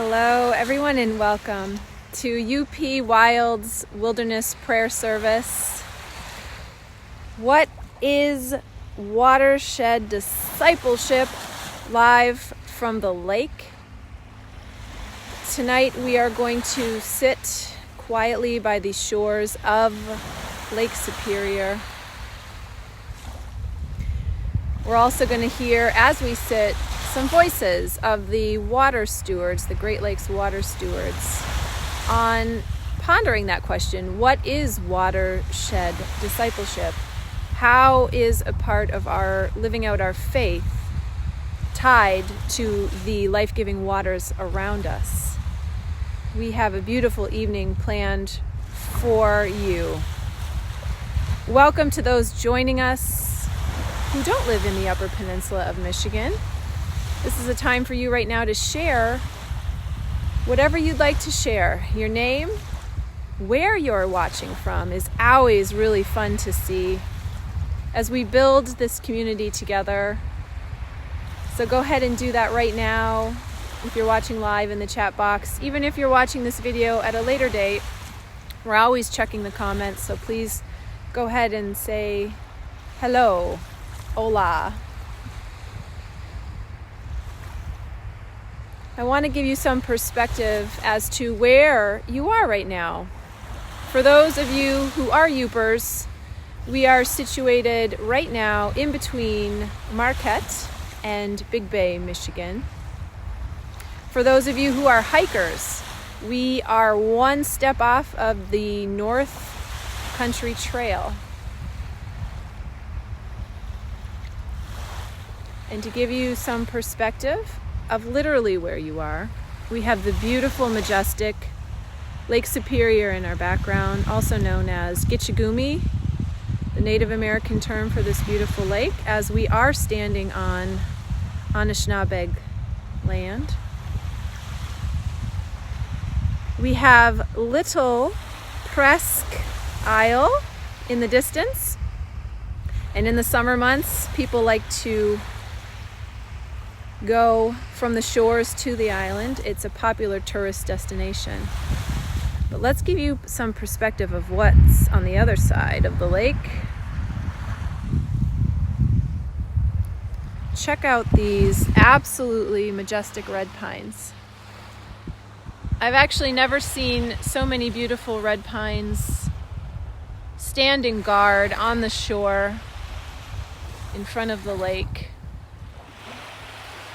Hello everyone and welcome to UP Wild's Wilderness Prayer Service. What is Watershed Discipleship live from the lake? Tonight we are going to sit quietly by the shores of Lake Superior. We're also going to hear, as we sit, some voices of the water stewards, the Great Lakes water stewards, on pondering that question. What is watershed discipleship? How is a part of our living out our faith tied to the life-giving waters around us? We have a beautiful evening planned for you. Welcome to those joining us who don't live in the Upper Peninsula of Michigan. This is a time for you right now to share whatever you'd like to share. Your name, where you're watching from is always really fun to see as we build this community together. So go ahead and do that right now if you're watching live in the chat box. Even if you're watching this video at a later date, we're always checking the comments, so please go ahead and say hello, hola. I want to give you some perspective as to where you are right now. For those of you who are Upers, we are situated right now in between Marquette and Big Bay, Michigan. For those of you who are hikers, we are one step off of the North Country Trail. And to give you some perspective of literally where you are, we have the beautiful, majestic Lake Superior in our background, also known as Gitchagumi, the Native American term for this beautiful lake, as we are standing on Anishinaabe land. We have Little Presque Isle in the distance, and in the summer months, people like to go from the shores to the island. It's a popular tourist destination. But let's give you some perspective of what's on the other side of the lake. Check out these absolutely majestic red pines. I've actually never seen so many beautiful red pines standing guard on the shore in front of the lake,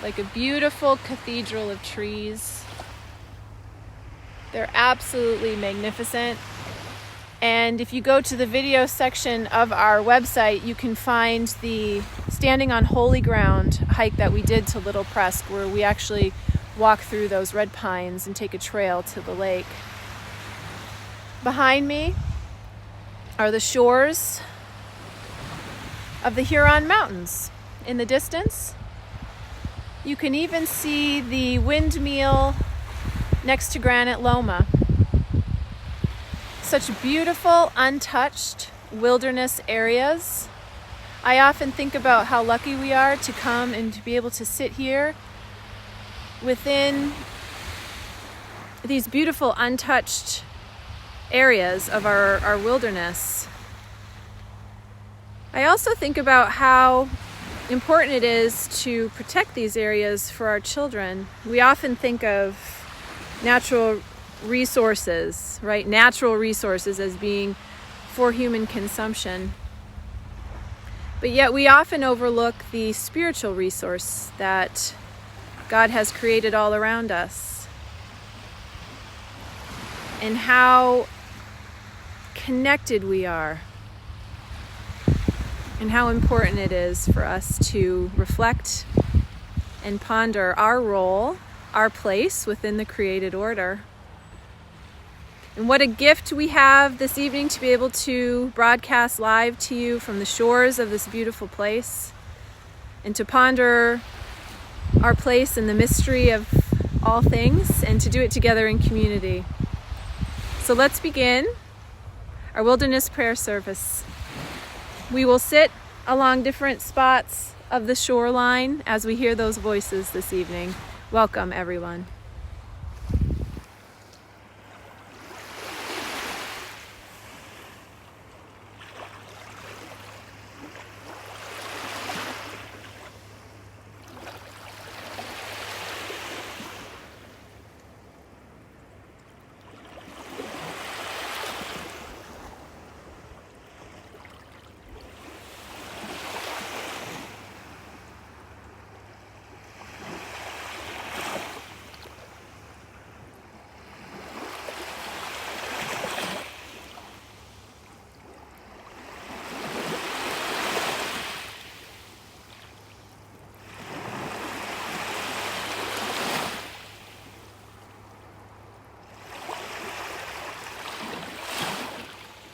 like a beautiful cathedral of trees. They're absolutely magnificent. And if you go to the video section of our website, you can find the Standing on Holy Ground hike that we did to Little Presque, where we actually walk through those red pines and take a trail to the lake. Behind me are the shores of the Huron Mountains. In the distance, you can even see the windmill next to Granite Loma. Such beautiful, untouched wilderness areas. I often think about how lucky we are to come and to be able to sit here within these beautiful, untouched areas of our wilderness. I also think about how important it is to protect these areas for our children. We often think of natural resources, right? Natural resources as being for human consumption. But yet we often overlook the spiritual resource that God has created all around us, and how connected we are, and how important it is for us to reflect and ponder our role, our place within the created order. And what a gift we have this evening to be able to broadcast live to you from the shores of this beautiful place, and to ponder our place in the mystery of all things, and to do it together in community. So let's begin our wilderness prayer service. We will sit along different spots of the shoreline as we hear those voices this evening. Welcome, everyone.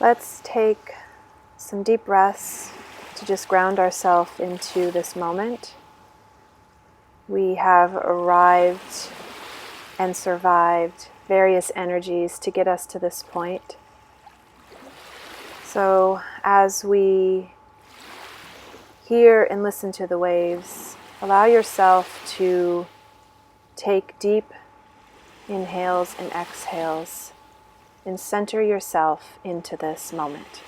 Let's take some deep breaths to just ground ourselves into this moment. We have arrived and survived various energies to get us to this point. So as we hear and listen to the waves, allow yourself to take deep inhales and exhales and center yourself into this moment.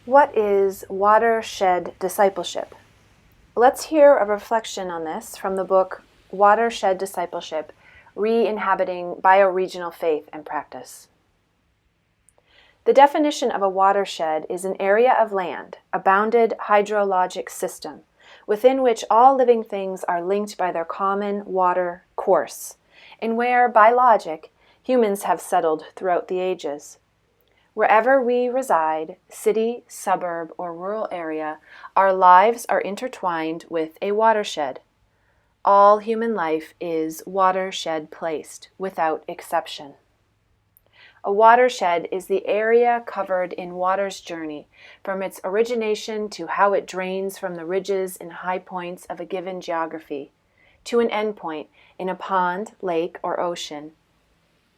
What is watershed discipleship? Let's hear a reflection on this from the book Watershed Discipleship, Re-inhabiting Bioregional Faith and Practice. The definition of a watershed is an area of land, a bounded hydrologic system, within which all living things are linked by their common water course, and where, by logic, humans have settled throughout the ages. Wherever we reside, city, suburb, or rural area, our lives are intertwined with a watershed. All human life is watershed placed, without exception. A watershed is the area covered in water's journey, from its origination to how it drains from the ridges and high points of a given geography, to an endpoint in a pond, lake, or ocean.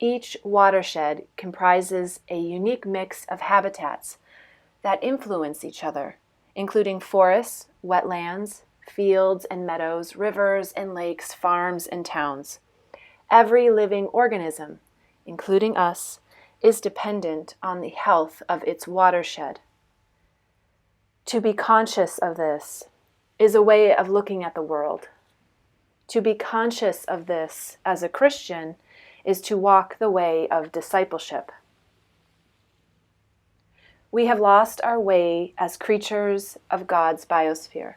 Each watershed comprises a unique mix of habitats that influence each other, including forests, wetlands, fields and meadows, rivers and lakes, farms and towns. Every living organism, including us, is dependent on the health of its watershed. To be conscious of this is a way of looking at the world. To be conscious of this as a Christian is to walk the way of discipleship. We have lost our way as creatures of God's biosphere.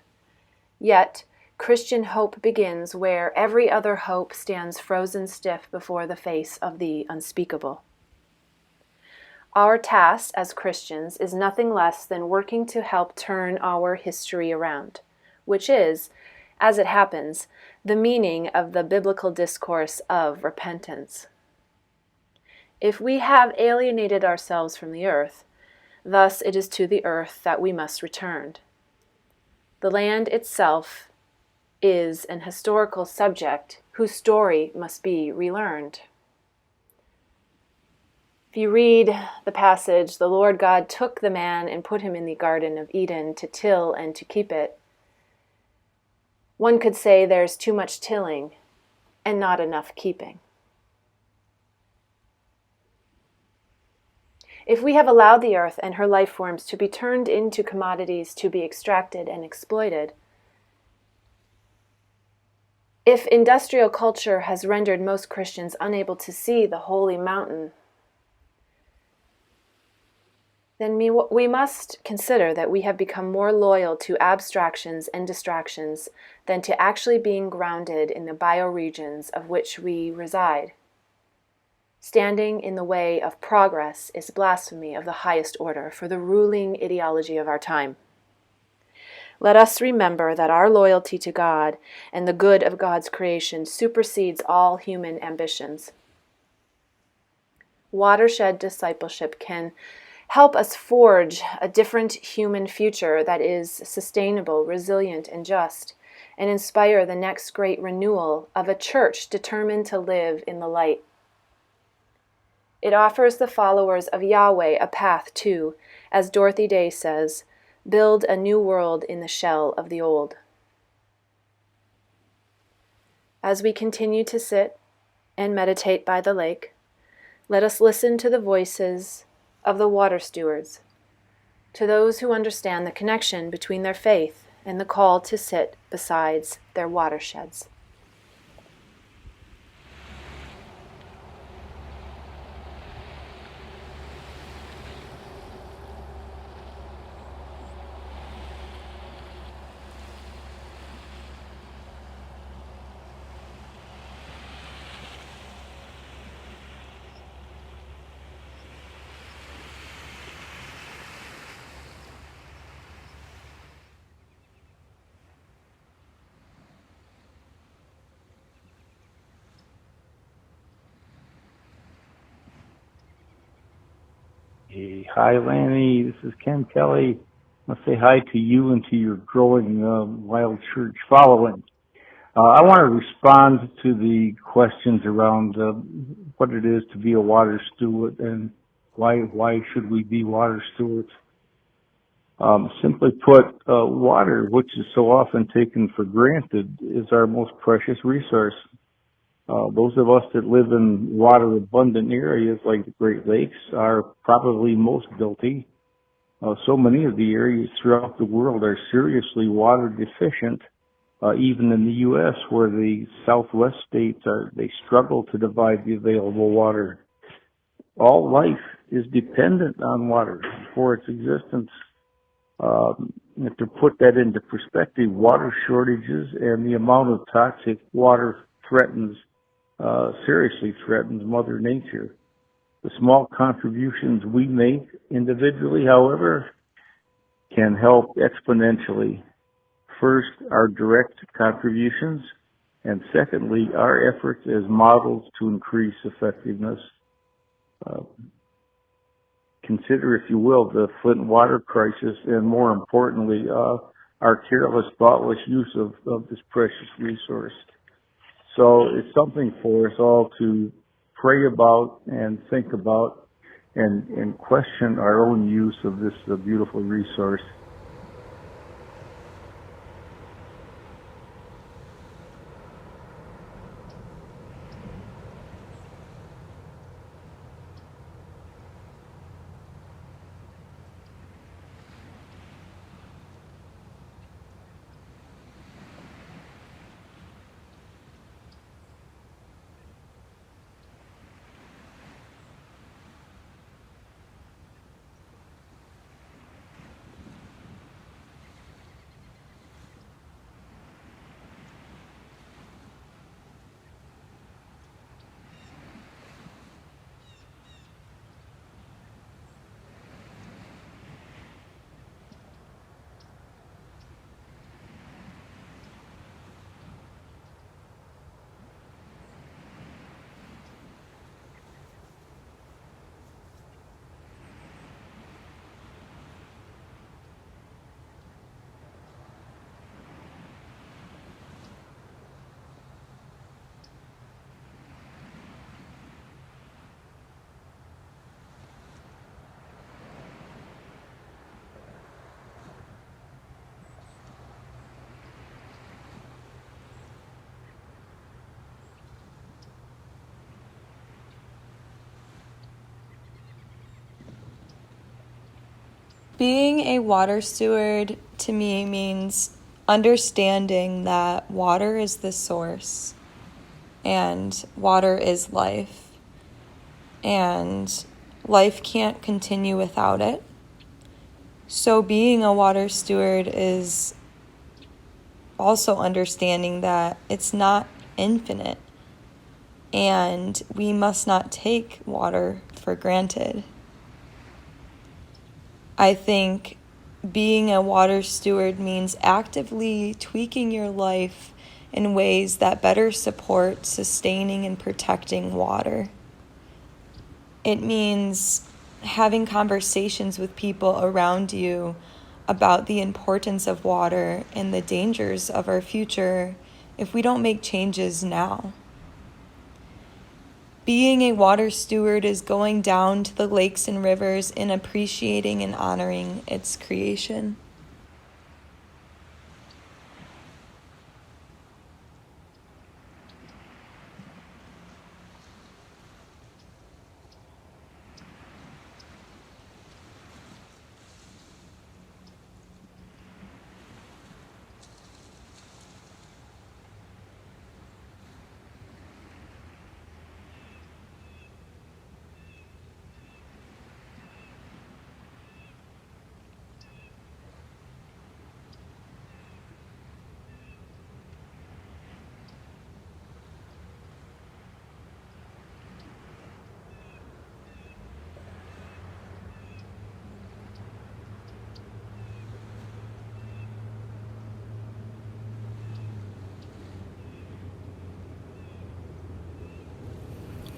Yet, Christian hope begins where every other hope stands frozen stiff before the face of the unspeakable. Our task as Christians is nothing less than working to help turn our history around, which is, as it happens, the meaning of the biblical discourse of repentance. If we have alienated ourselves from the earth, thus it is to the earth that we must return. The land itself is an historical subject whose story must be relearned. If you read the passage, the Lord God took the man and put him in the Garden of Eden to till and to keep it. One could say there's too much tilling and not enough keeping. If we have allowed the earth and her life forms to be turned into commodities to be extracted and exploited, If industrial culture has rendered most Christians unable to see the holy mountain, then we must consider that we have become more loyal to abstractions and distractions than to actually being grounded in the bioregions of which we reside. Standing in the way of progress is blasphemy of the highest order for the ruling ideology of our time. Let us remember that our loyalty to God and the good of God's creation supersedes all human ambitions. Watershed discipleship can help us forge a different human future that is sustainable, resilient, and just, and inspire the next great renewal of a church determined to live in the light. It offers the followers of Yahweh a path to, as Dorothy Day says, build a new world in the shell of the old. As we continue to sit and meditate by the lake, let us listen to the voices of the water stewards, to those who understand the connection between their faith and the call to sit beside their watersheds. Hey, hi, Lanny. This is Ken Kelly. I want to say hi to you and to your growing wild church following. I want to respond to the questions around what it is to be a water steward and why should we be water stewards. Simply put, water, which is so often taken for granted, is our most precious resource. Those of us that live in water-abundant areas like the Great Lakes are probably most guilty. So many of the areas throughout the world are seriously water deficient, even in the U.S., where the southwest states they struggle to divide the available water. All life is dependent on water for its existence. To put that into perspective, water shortages and the amount of toxic water seriously threatens Mother Nature. The small contributions we make individually, however, can help exponentially. First, our direct contributions, and secondly, our efforts as models to increase effectiveness. Consider, if you will, the Flint water crisis, and more importantly, our careless, thoughtless use of this precious resource. So it's something for us all to pray about and think about and question our own use of this beautiful resource. Being a water steward to me means understanding that water is the source and water is life, and life can't continue without it. So being a water steward is also understanding that it's not infinite, and we must not take water for granted. I think being a water steward means actively tweaking your life in ways that better support sustaining and protecting water. It means having conversations with people around you about the importance of water and the dangers of our future if we don't make changes now. Being a water steward is going down to the lakes and rivers and appreciating and honoring its creation.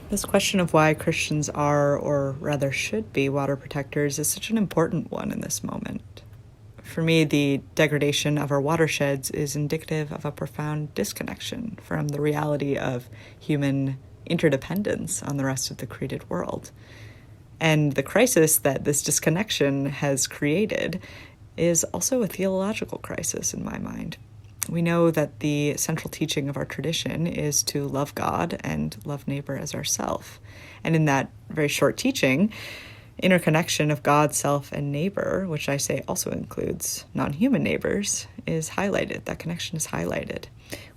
This question of why Christians are, or rather should be, water protectors is such an important one in this moment. For me, the degradation of our watersheds is indicative of a profound disconnection from the reality of human interdependence on the rest of the created world. And the crisis that this disconnection has created is also a theological crisis in my mind. We know that the central teaching of our tradition is to love God and love neighbor as ourself. And in that very short teaching, interconnection of God, self, and neighbor, which I say also includes non-human neighbors, is highlighted. That connection is highlighted.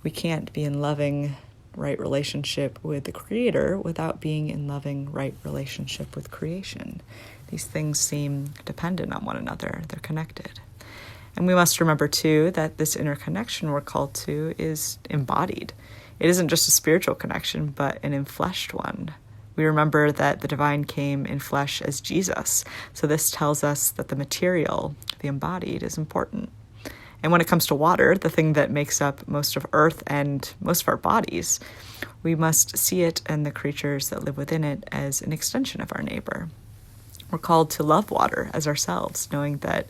We can't be in loving, right relationship with the Creator without being in loving, right relationship with creation. These things seem dependent on one another. They're connected. And we must remember, too, that this interconnection we're called to is embodied. It isn't just a spiritual connection, but an enfleshed one. We remember that the divine came in flesh as Jesus. So this tells us that the material, the embodied, is important. And when it comes to water, the thing that makes up most of Earth and most of our bodies, we must see it and the creatures that live within it as an extension of our neighbor. We're called to love water as ourselves, knowing that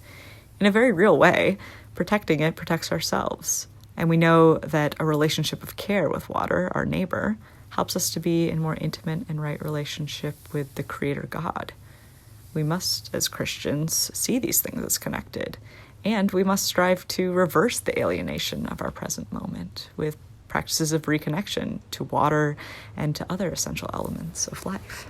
in a very real way, protecting it protects ourselves. And we know that a relationship of care with water, our neighbor, helps us to be in more intimate and right relationship with the Creator God. We must, as Christians, see these things as connected, and we must strive to reverse the alienation of our present moment with practices of reconnection to water and to other essential elements of life.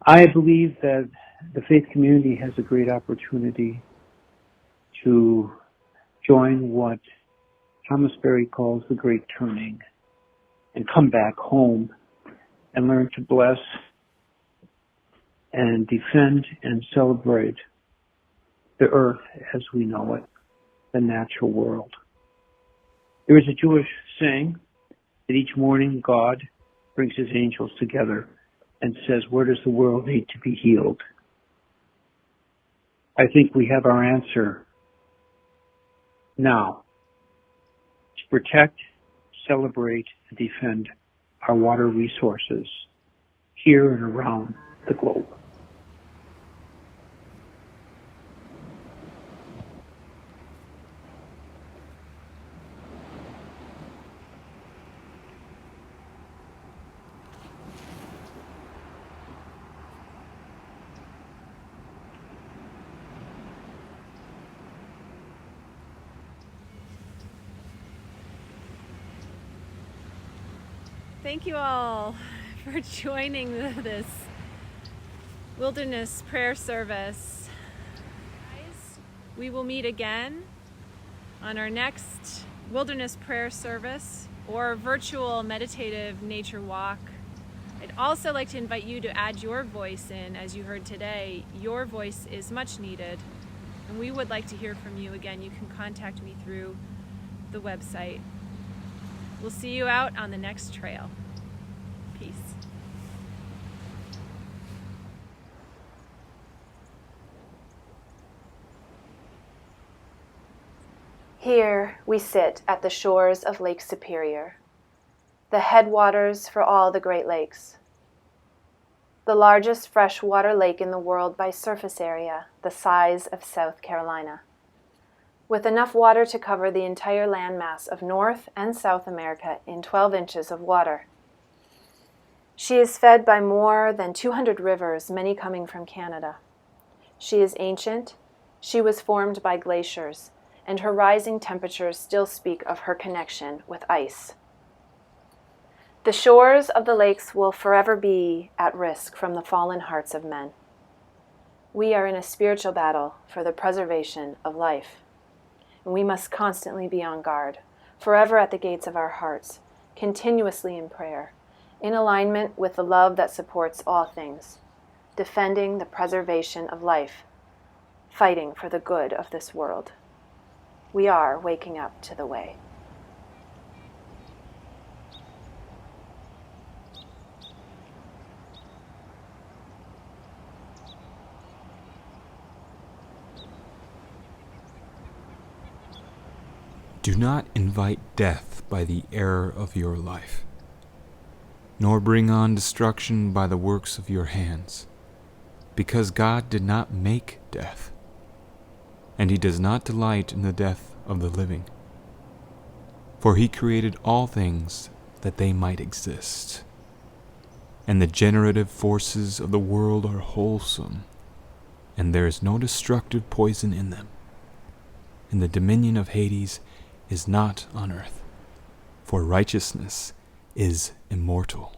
I believe that the faith community has a great opportunity to join what Thomas Berry calls the great turning, and come back home and learn to bless and defend and celebrate the earth as we know it, the natural world. There is a Jewish saying that each morning God brings his angels together and says, where does the world need to be healed? I think we have our answer now to protect, celebrate, and defend our water resources here and around the globe. Thank you all for joining this wilderness prayer service. Guys, we will meet again on our next wilderness prayer service or virtual meditative nature walk. I'd also like to invite you to add your voice in. As you heard today, your voice is much needed, and we would like to hear from you. Again, you can contact me through the website. We'll see you out on the next trail. Peace. Here we sit at the shores of Lake Superior, the headwaters for all the Great Lakes. The largest freshwater lake in the world by surface area, the size of South Carolina, with enough water to cover the entire landmass of North and South America in 12 inches of water. She is fed by more than 200 rivers, many coming from Canada. She is ancient. She was formed by glaciers, and her rising temperatures still speak of her connection with ice. The shores of the lakes will forever be at risk from the fallen hearts of men. We are in a spiritual battle for the preservation of life. And we must constantly be on guard, forever at the gates of our hearts, continuously in prayer, in alignment with the love that supports all things, defending the preservation of life, fighting for the good of this world. We are waking up to the way. Do not invite death by the error of your life, nor bring on destruction by the works of your hands, because God did not make death, and he does not delight in the death of the living. For he created all things that they might exist, and the generative forces of the world are wholesome, and there is no destructive poison in them, and the dominion of Hades is not on earth, for righteousness is immortal.